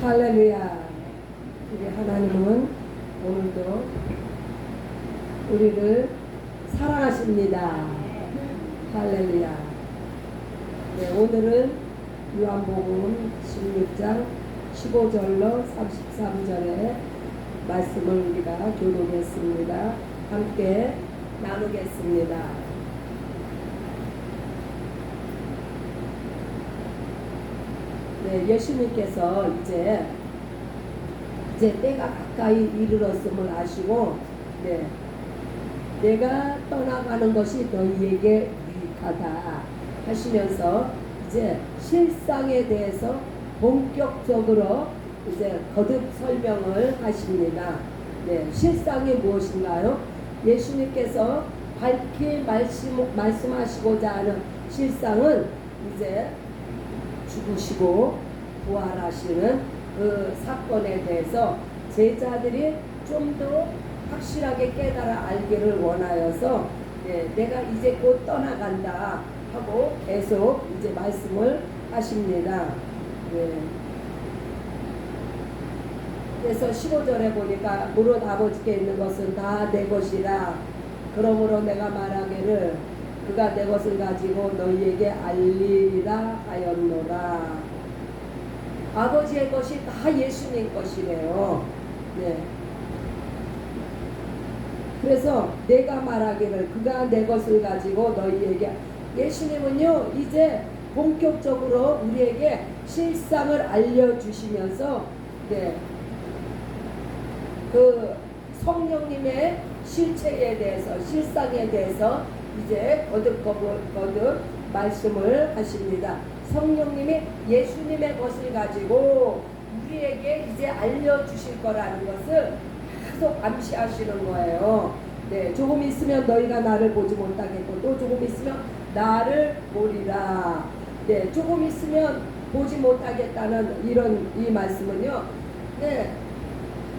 할렐루야. 우리 하나님은 오늘도 우리를 사랑하십니다. 할렐루야. 네, 오늘은 요한복음 16장 15절로 33절의 말씀을 우리가 교독했습니다. 함께 나누겠습니다. 네, 예수님께서 이제 때가 가까이 이르렀음을 아시고, 네, 내가 떠나가는 것이 너희에게 유익하다 하시면서 이제 실상에 대해서 본격적으로 이제 거듭 설명을 하십니다. 네, 실상이 무엇인가요? 예수님께서 밝히 말씀하시고자 하는 실상은 이제 죽으시고 부활하시는 그 사건에 대해서 제자들이 좀 더 확실하게 깨달아 알기를 원하여서, 네, 내가 이제 곧 떠나간다 하고 계속 이제 말씀을 하십니다. 네. 그래서 15절에 보니까 무릇 아버지께 있는 것은 다 내 것이라. 그러므로 내가 말하기를 그가 내 것을 가지고 너희에게 알리리라 하였노라. 아버지의 것이 다 예수님 것이래요. 네. 그래서 내가 말하기를 그가 내 것을 가지고 너희에게, 예수님은요 이제 본격적으로 우리에게 실상을 알려주시면서, 네, 그 성령님의 실체에 대해서, 실상에 대해서 이제 거듭 말씀을 하십니다. 성령님이 예수님의 것을 가지고 우리에게 이제 알려주실 거라는 것을 계속 암시하시는 거예요. 네, 조금 있으면 너희가 나를 보지 못하겠고 또 조금 있으면 나를 보리라. 네, 조금 있으면 보지 못하겠다는 이 말씀은요, 네,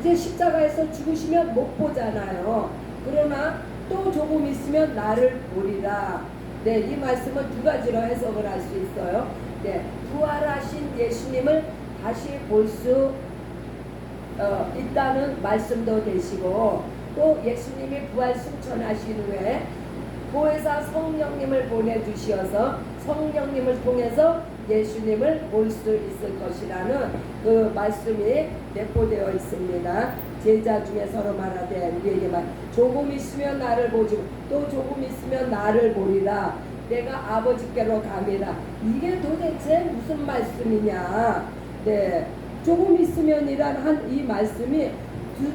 이제 십자가에서 죽으시면 못 보잖아요. 그러나 또 조금 있으면 나를 보리라. 네, 이 말씀은 두 가지로 해석을 할 수 있어요. 네, 부활하신 예수님을 다시 볼 수 있다는 말씀도 되시고, 또 예수님이 부활 승천하신 후에 보혜사 성령님을 보내주시어서 성령님을 통해서 예수님을 볼 수 있을 것이라는 그 말씀이 내포되어 있습니다. 제자 중에 서로 말하되 우리에게 조금 있으면 나를 보지 또 조금 있으면 나를 보리라. 내가 아버지께로 가미라. 이게 도대체 무슨 말씀이냐. 네, 조금 있으면이란 한 이 말씀이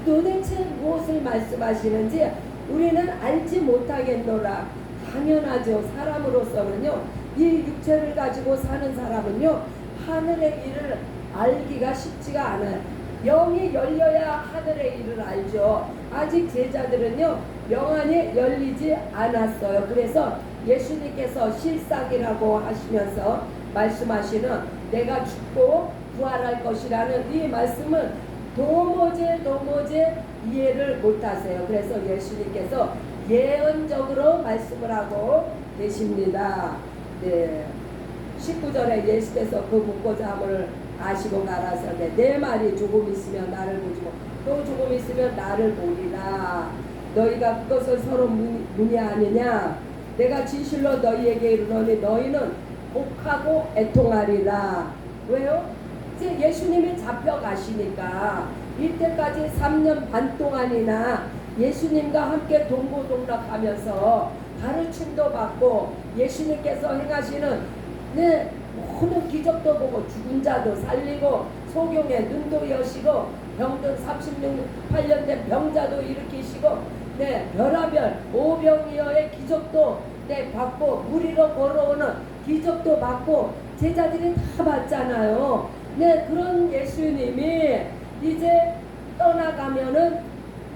도대체 무엇을 말씀하시는지 우리는 알지 못하겠노라. 당연하죠. 사람으로서는요, 이 육체를 가지고 사는 사람은요, 하늘의 일을 알기가 쉽지가 않아요. 영이 열려야 하늘의 일을 알죠. 아직 제자들은요, 영안이 열리지 않았어요. 그래서 예수님께서 실상이라고 하시면서 말씀하시는 내가 죽고 부활할 것이라는 이 말씀은 도무지 이해를 못하세요. 그래서 예수님께서 예언적으로 말씀을 하고 계십니다. 네, 19절에 예수께서 그 묻고자 함을 아시고 가라사대 내 말이 조금 있으면 나를 보지고 또 조금 있으면 나를 보리라. 너희가 그것을 서로 문의하느냐. 내가 진실로 너희에게 이르노니 너희는 복하고 애통하리라. 왜요? 이제 예수님이 잡혀가시니까 이때까지 3년 반 동안이나 예수님과 함께 동고동락하면서 가르침도 받고 예수님께서 행하시는, 네, 모든 기적도 보고 죽은 자도 살리고 소경의 눈도 여시고 병든 38년 된 병자도 일으키시고, 네, 별하별 오병이어의 기적도, 네, 받고 무리로 걸어오는 기적도 받고 제자들이 다 봤잖아요. 네, 그런 예수님이 이제 떠나가면은,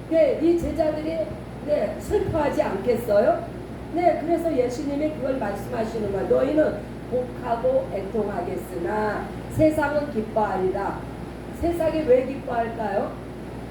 네, 이 제자들이, 네, 슬퍼하지 않겠어요? 네, 그래서 예수님이 그걸 말씀하시는 거예요. 너희는 복하고 애통하겠으나 세상은 기뻐하리라. 세상이 왜 기뻐할까요?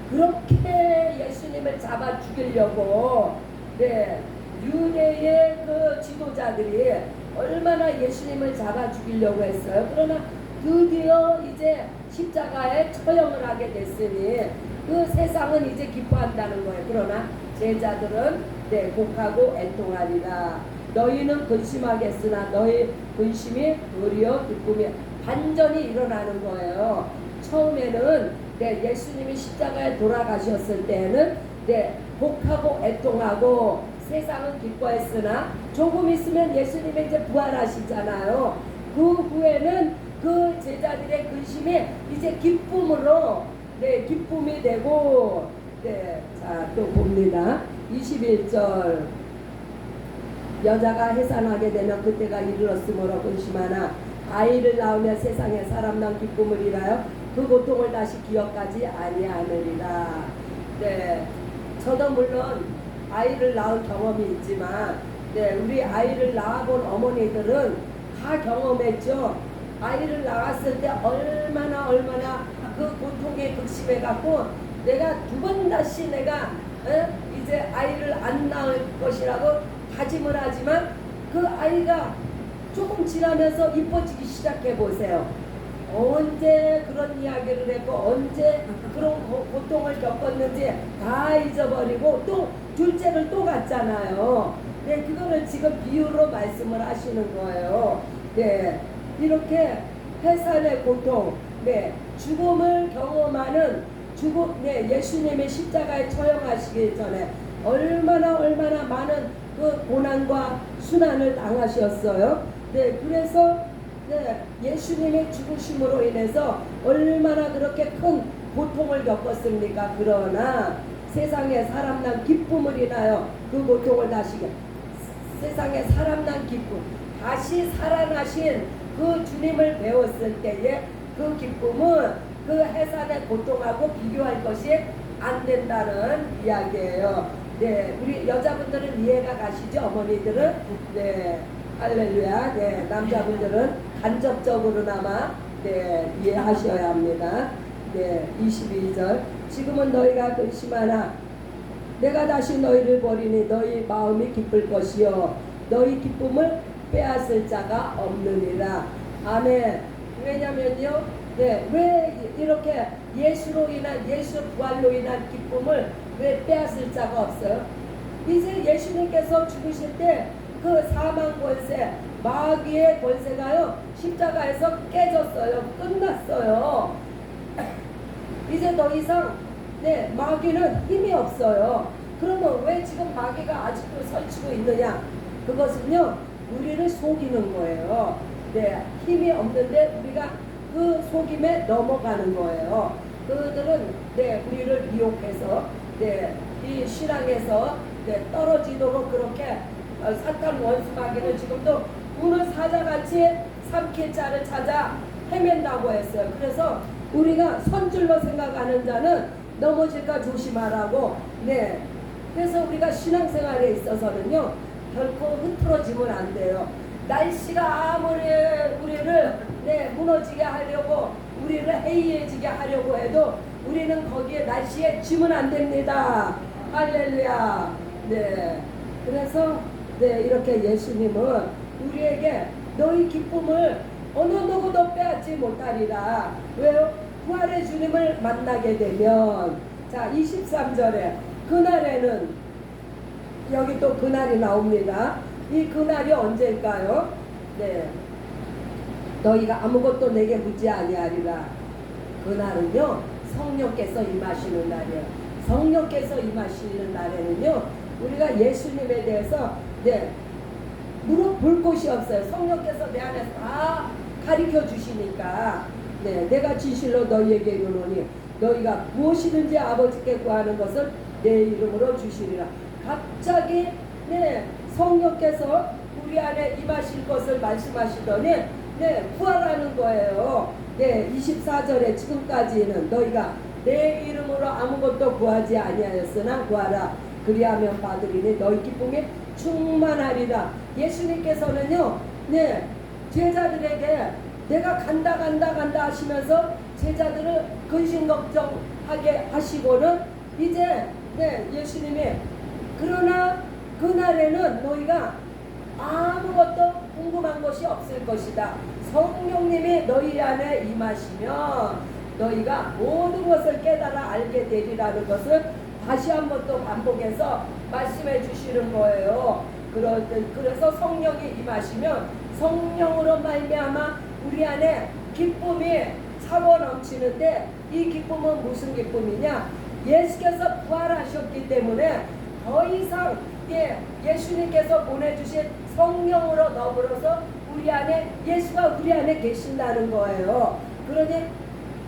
그렇게 예수님을 잡아 죽이려고, 네, 유대의 그 지도자들이 얼마나 예수님을 잡아 죽이려고 했어요. 그러나 드디어 이제 십자가에 처형을 하게 됐으니 그 세상은 이제 기뻐한다는 거예요. 그러나 제자들은 네, 곡하고 애통하리라. 너희는 근심하겠으나 너희 근심이 도리어 기쁨이 반전이 일어나는 거예요. 처음에는 네, 예수님이 십자가에 돌아가셨을 때는 네, 곡하고 애통하고 세상은 기뻐했으나 조금 있으면 예수님이 이제 부활하시잖아요. 그 후에는 그 제자들의 근심이 이제 기쁨으로 네, 기쁨이 되고 네, 자, 또 봅니다. 21절 여자가 해산하게 되면 그때가 이르렀으므로 근심하나 아이를 낳으며 세상에 사람 난 기쁨을 이라여 그 고통을 다시 기억하지 아니하느니라. 네, 저도 물론 아이를 낳은 경험이 있지만 네, 우리 아이를 낳아본 어머니들은 다 경험했죠. 아이를 낳았을 때 얼마나 그 고통에 극심해 갖고 내가 두 번 다시 내가 이제 아이를 안 낳을 것이라고 다짐을 하지만 그 아이가 조금 지나면서 이뻐지기 시작해 보세요. 언제 그런 이야기를 했고 언제 그런 고통을 겪었는지 다 잊어버리고 또 둘째를 또 갖잖아요. 네, 그거를 지금 비유로 말씀을 하시는 거예요. 네, 이렇게 해산의 고통, 네, 죽음을 경험하는 죽음, 네, 예수님의 십자가에 처형하시기 전에 얼마나 많은 그 고난과 순환을 당하셨어요. 네, 그래서 네, 예수님의 죽으심으로 인해서 얼마나 그렇게 큰 고통을 겪었습니까? 그러나 세상에 사람 난 기쁨을 인하여 그 고통을 다시 세상에 사람 난 기쁨 다시 살아나신 그 주님을 배웠을 때에 그 기쁨은 그 해산의 고통하고 비교할 것이 안 된다는 이야기예요. 네, 우리 여자분들은 이해가 가시죠? 어머니들은 네, 할렐루야. 네, 남자분들은 간접적으로나마 네, 이해하셔야 합니다. 네, 22절 지금은 너희가 근심하나 내가 다시 너희를 버리니 너희 마음이 기쁠 것이요 너희 기쁨을 빼앗을 자가 없느니라. 아멘. 왜냐면요, 네, 왜 이렇게 예수로 인한 예수 부활로 인한 기쁨을 왜 빼앗을 자가 없어요? 이제 예수님께서 죽으실 때 그 사망 권세, 마귀의 권세가요 십자가에서 깨졌어요. 끝났어요. 이제 더 이상 네, 마귀는 힘이 없어요. 그러면 왜 지금 마귀가 아직도 설치고 있느냐? 그것은요 우리를 속이는 거예요. 네, 힘이 없는데 우리가 그 속임에 넘어가는 거예요. 그들은 네, 우리를 미혹해서 네, 이 신앙에서 네, 떨어지도록 그렇게 사탄 원수 마귀는 지금도 우는 사자같이 삼킬 자를 찾아 헤맨다고 했어요. 그래서 우리가 선줄로 생각하는 자는 넘어질까 조심하라고. 네, 그래서 우리가 신앙생활에 있어서는요 결코 흐트러지면 안 돼요. 날씨가 아무리 우리를 네, 무너지게 하려고 우리를 해이해지게 하려고 해도 우리는 거기에 날씨에 지면 안 됩니다. 할렐루야. 네, 그래서 네, 이렇게 예수님은 우리에게 너희 기쁨을 어느 누구도 빼앗지 못하리라. 왜요? 부활의 주님을 만나게 되면 자 23절에 그날에는 여기 또 그날이 나옵니다. 이 그날이 언제일까요? 네, 너희가 아무것도 내게 묻지 아니하리라. 그날은요 성령께서 임하시는 날이에요. 성령께서 임하시는 날에는요 우리가 예수님에 대해서 네, 물어볼 곳이 없어요. 성령께서 내 안에서 다 가르쳐 주시니까 네, 내가 진실로 너희에게 이르노니 너희가 무엇이든지 아버지께 구하는 것을 내 이름으로 주시리라. 갑자기 네, 성령께서 우리 안에 임하실 것을 말씀하시더니 네, 구하라는 거예요. 네, 24절에 지금까지는 너희가 내 이름으로 아무것도 구하지 아니하였으나 구하라. 그리하면 받으리니 너희 기쁨이 충만하리라. 예수님께서는요, 네, 제자들에게 내가 간다 하시면서 제자들을 근심 걱정하게 하시고는 이제 네, 예수님이 그러나 그날에는 너희가 아무것도 궁금한 것 것이 없을 것이다. 성령님이 너희 안에 임하시면 너희가 모든 것을 깨달아 알게 되리라는 것을 다시 한번 또 반복해서 말씀해 주시는 거예요. 그래서 성령이 임하시면 성령으로 말미암아 우리 안에 기쁨이 차고 넘치는데, 이 기쁨은 무슨 기쁨이냐? 예수께서 부활하셨기 때문에 더 이상 예수님께서 보내주신 성령으로 더불어서 우리 안에 예수가 우리 안에 계신다는 거예요. 그러니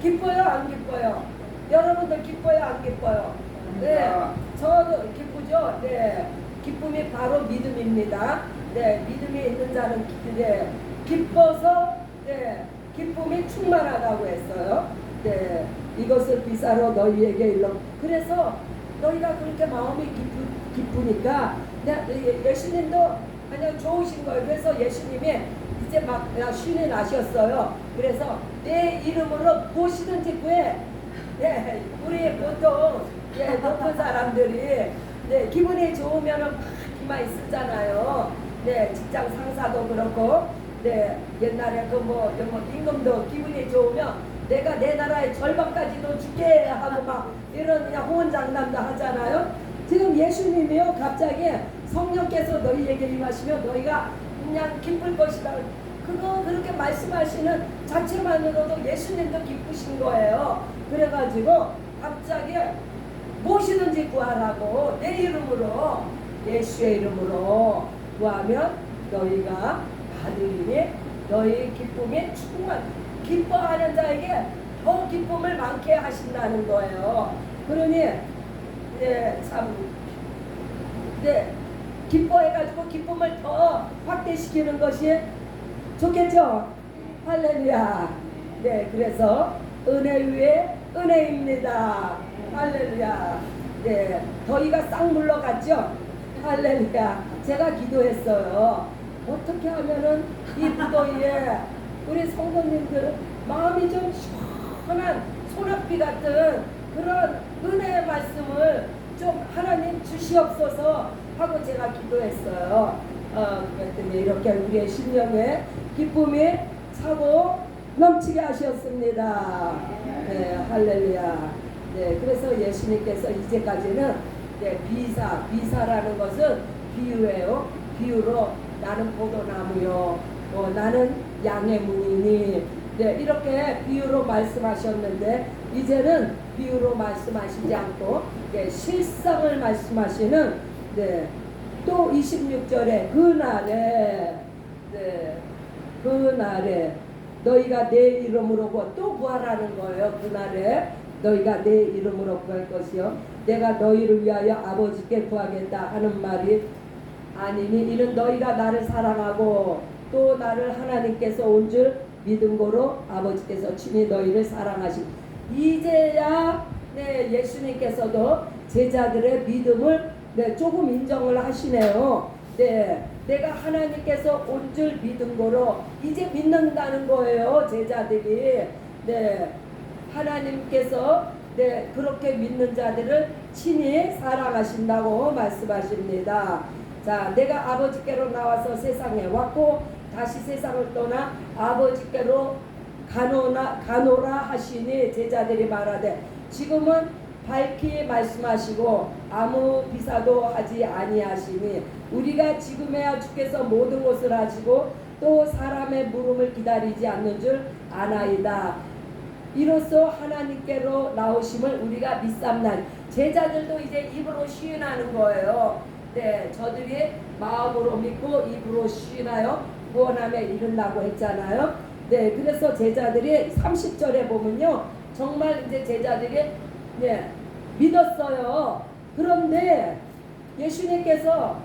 기뻐요, 안 기뻐요? 여러분들 기뻐요, 안 기뻐요? 네, 저도 기쁘죠. 네, 기쁨이 바로 믿음입니다. 네, 믿음이 있는 자는 기뻐서 기쁨이 충만하다고 했어요. 네, 이것을 비사로 너희에게 일러. 그래서 너희가 그렇게 마음이 기쁘니까 예수님도 그냥 좋으신 거예요. 그래서 예수님이 이제 막 신이 나셨어요. 그래서 내 이름으로 무엇이든지 구해. 네, 우리 보통 높은 사람들이 기분이 좋으면은 막 기만이 쓰잖아요. 네, 직장 상사도 그렇고, 옛날에 임금도 기분이 좋으면 내가 내 나라의 절반까지도 줄게 하고 막 이런 그냥 호언장담도 하잖아요. 지금 예수님이요, 갑자기 성령께서 너희에게 임하시면 너희가 그냥 기쁠 것이다. 그렇게 말씀하시는 자체만으로도 예수님도 기쁘신 거예요. 그래가지고 갑자기 무엇이든지 구하라고 내 이름으로, 예수의 이름으로 구하면 너희가 받으리니 너희 기쁨이 충만. 기뻐하는 자에게 더 기쁨을 많게 하신다는 거예요. 그러니 기뻐해가지고 기쁨을 더 확대시키는 것이 좋겠죠. 할렐루야. 네, 그래서 은혜 위에 은혜입니다. 할렐루야. 네, 더위가 싹 물러갔죠. 할렐루야. 제가 기도했어요. 어떻게 하면은 이 무더위에 우리 성도님들은 마음이 좀 시원한 소낙비 같은 그런 은혜의 말씀을 좀 하나님 주시옵소서 하고 제가 기도했어요. 그랬더니 이렇게 우리의 심령에 기쁨이 차고 넘치게 하셨습니다. 네, 할렐루야. 네, 그래서 예수님께서 이제까지는 비사라는 것은 비유예요. 비유로 나는 포도나무요, 나는 양의 문이니, 이렇게 비유로 말씀하셨는데, 이제는 비유로 말씀하시지 않고 실상을 말씀하시는, 또 26절에 그날에 너희가 내 이름으로 또 구하라는 거예요. 그날에 너희가 내 이름으로 구할 것이요 내가 너희를 위하여 아버지께 구하겠다 하는 말이 아니니, 이는 너희가 나를 사랑하고 또 나를 하나님께서 온 줄 믿은 거로 아버지께서 친히 너희를 사랑하시고. 이제야 예수님께서도 제자들의 믿음을 조금 인정을 하시네요. 내가 하나님께서 온 줄 믿은 거로 이제 믿는다는 거예요. 제자들이 하나님께서 그렇게 믿는 자들을 친히 사랑하신다고 말씀하십니다. 자, 내가 아버지께로 나와서 세상에 왔고 다시 세상을 떠나 아버지께로 가노라 하시니, 제자들이 말하되 지금은 밝히 말씀하시고 아무 비사도 하지 아니하시니, 우리가 지금에야 주께서 모든 것을 하시고 또 사람의 물음을 기다리지 않는 줄 아나이다. 이로써 하나님께로 나오심을 우리가 믿삼나니. 제자들도 이제 입으로 시인하는 거예요. 저들이 마음으로 믿고 입으로 시인하여 구원함에 이른다고 했잖아요. 그래서 제자들이 30절에 보면요, 정말 이제 제자들이 믿었어요. 그런데 예수님께서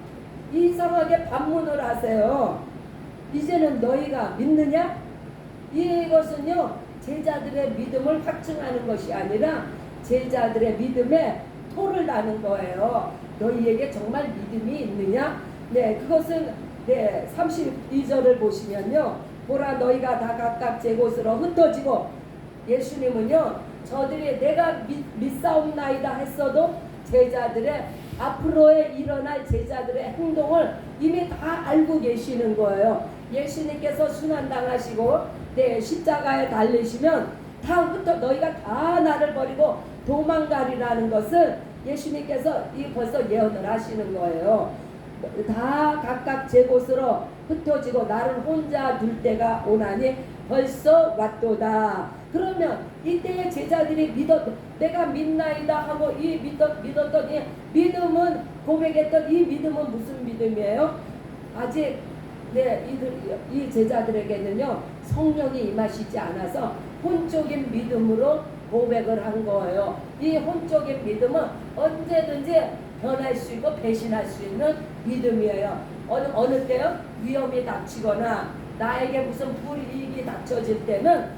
이상하게 반문을 하세요. 이제는 너희가 믿느냐? 이것은요, 제자들의 믿음을 확증하는 것이 아니라 제자들의 믿음에 토를 나는 거예요. 너희에게 정말 믿음이 있느냐? 그것은 32절을 보시면요, 보라 너희가 다 각각 제 곳으로 흩어지고, 예수님은요 저들이 내가 믿사옵나이다 했어도 제자들의 앞으로의 일어날 제자들의 행동을 이미 다 알고 계시는 거예요. 예수님께서 순환당하시고 십자가에 달리시면 다음부터 너희가 다 나를 버리고 도망가리라는 것을 예수님께서 벌써 예언을 하시는 거예요. 다 각각 제 곳으로 흩어지고 나를 혼자 둘 때가 오나니 벌써 왔도다. 그러면 이때의 제자들이 내가 믿나이다 하고 믿었던 이 믿음은, 고백했던 이 믿음은 무슨 믿음이에요? 아직 이 제자들에게는요 성령이 임하시지 않아서 혼적인 믿음으로 고백을 한 거예요. 이 혼적인 믿음은 언제든지 변할 수 있고 배신할 수 있는 믿음이에요. 어느 때요? 위험이 닥치거나 나에게 무슨 불이익이 닥쳐질 때는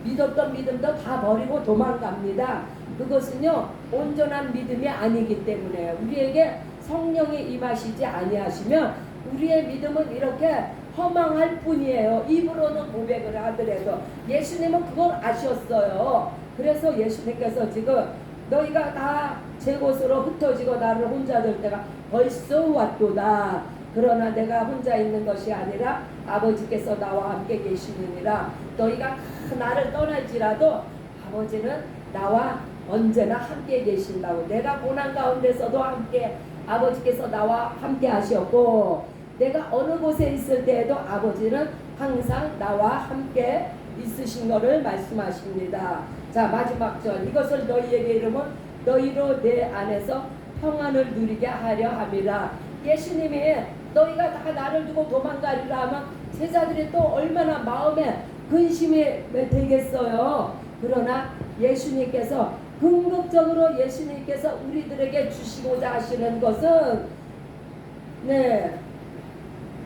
믿었던 믿음도 다 버리고 도망갑니다. 그것은요 온전한 믿음이 아니기 때문에, 우리에게 성령이 임하시지 아니하시면 우리의 믿음은 이렇게 허망할 뿐이에요. 입으로는 고백을 하더라도. 예수님은 그걸 아셨어요. 그래서 예수님께서 지금 너희가 다 제 곳으로 흩어지고 나를 혼자 둘 때가 벌써 왔도다. 그러나 내가 혼자 있는 것이 아니라 아버지께서 나와 함께 계시느니라. 너희가 나를 떠날지라도 아버지는 나와 언제나 함께 계신다고. 내가 고난 가운데서도 함께 아버지께서 나와 함께 하셨고, 내가 어느 곳에 있을 때에도 아버지는 항상 나와 함께 있으신 것을 말씀하십니다. 자, 마지막 절. 이것을 너희에게 이르면 너희로 내 안에서 평안을 누리게 하려 함이라. 예수님이 너희가 다 나를 두고 도망가리라 하면 제자들이 또 얼마나 마음에 근심이 되겠어요. 그러나 예수님께서 궁극적으로 예수님께서 우리들에게 주시고자 하시는 것은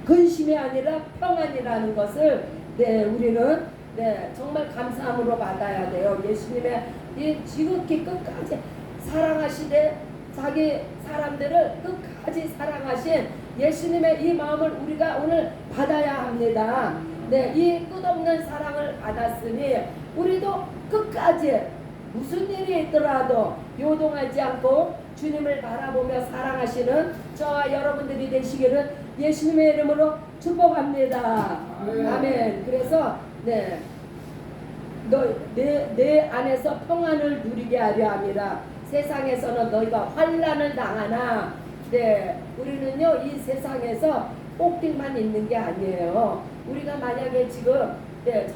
근심이 아니라 평안이라는 것을 우리는 정말 감사함으로 받아야 돼요. 예수님의 이 지극히 끝까지 사랑하시되 자기 사람들을 끝까지 사랑하신 예수님의 이 마음을 우리가 오늘 받아야 합니다. 이 끝없는 사랑을 받았으니 우리도 끝까지 무슨 일이 있더라도 요동하지 않고 주님을 바라보며 사랑하시는 저와 여러분들이 되시기를 예수님의 이름으로 축복합니다. 아멘. 그래서 내 안에서 평안을 누리게 하려 함이라. 세상에서는 너희가 환난을 당하나, 우리는요 이 세상에서 꼭대기만 있는 게 아니에요. 우리가 만약에 지금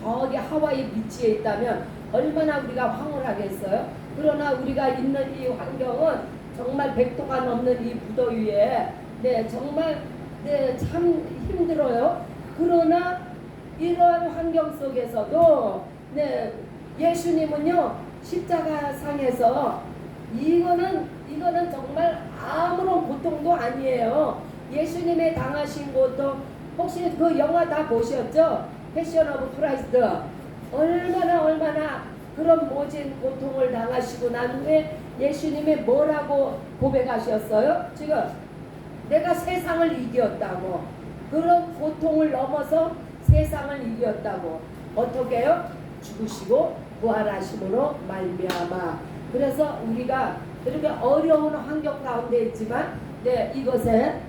저기 하와이 비치에 있다면 얼마나 우리가 황홀하겠어요. 그러나 우리가 있는 이 환경은 정말 100도가 넘는 이 무더위에 정말 참 힘들어요. 그러나 이러한 환경 속에서도 예수님은요 십자가 상에서 이거는 정말 아무런 고통도 아니에요. 예수님의 당하신 고통, 혹시 그 영화 다 보셨죠? 패션 오브 크라이스트. 얼마나 그런 모진 고통을 당하시고 난 후에 예수님이 뭐라고 고백하셨어요? 지금 내가 세상을 이겼다고. 그런 고통을 넘어서 세상을 이겼다고. 어떻게 해요? 죽으시고 부활하심으로 말미암아. 그래서 우리가 이렇게 어려운 환경 가운데 있지만 이것에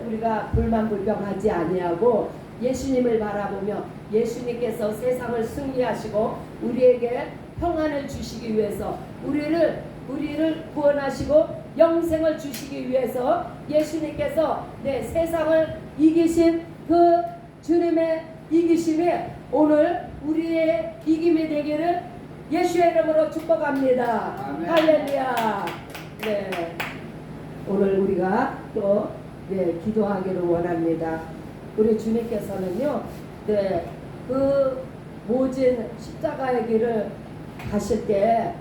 우리가 불만불평하지 아니하고 예수님을 바라보며 예수님께서 세상을 승리하시고 우리에게 평안을 주시기 위해서 우리를 구원하시고 영생을 주시기 위해서 예수님께서 세상을 이기신 그 주님의 이기심이 오늘 우리의 이김이 되기를 예수의 이름으로 축복합니다. 아멘. 할렐루야. 오늘 우리가 또 기도하기를 원합니다. 우리 주님께서는요, 그 모진 십자가의 길을 가실 때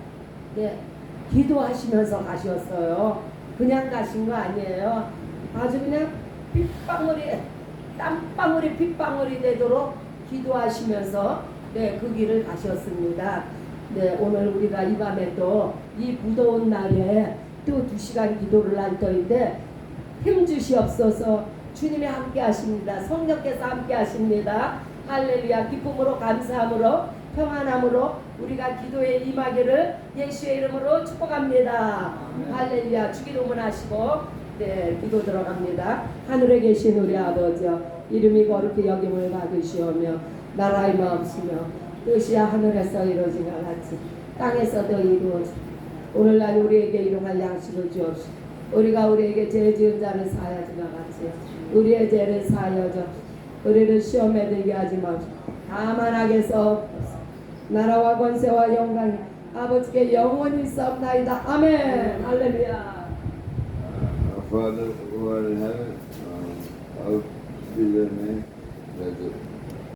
기도하시면서 가셨어요. 그냥 가신 거 아니에요. 아주 그냥 땀방울이 핏방울이 되도록 기도하시면서 그 길을 가셨습니다. 오늘 우리가 이 밤에 또 이 무더운 날에 또 2시간 기도를 할 터인데 힘 주시옵소서. 주님이 함께 하십니다. 성령께서 함께 하십니다. 할렐루야. 기쁨으로 감사함으로 평안함으로 우리가 기도에 임하기를 예수의 이름으로 축복합니다. 할렐루야. 주기도문 하시고 네, 기도 들어갑니다. 하늘에 계신 우리 아버지여, 이름이 거룩히 여김을 받으시오며 나라가 임하옵시며 뜻이 하늘에서 이루어진 것 같이 땅에서도 이루어지고 오늘날 우리에게 일용할 양식을 주옵시고 우리가 우리에게 죄 지은 자를 사하여준 것 같이 우리의 죄를 사하여 줘. 우리를 시험에 들게 하지 마옵시고 다만 악에서 나라와 권세와 영광이 아버지께 영원히 있사옵나이다. 아멘. 할렐루야. Our Father who art in heaven, hallowed be thy name. Thy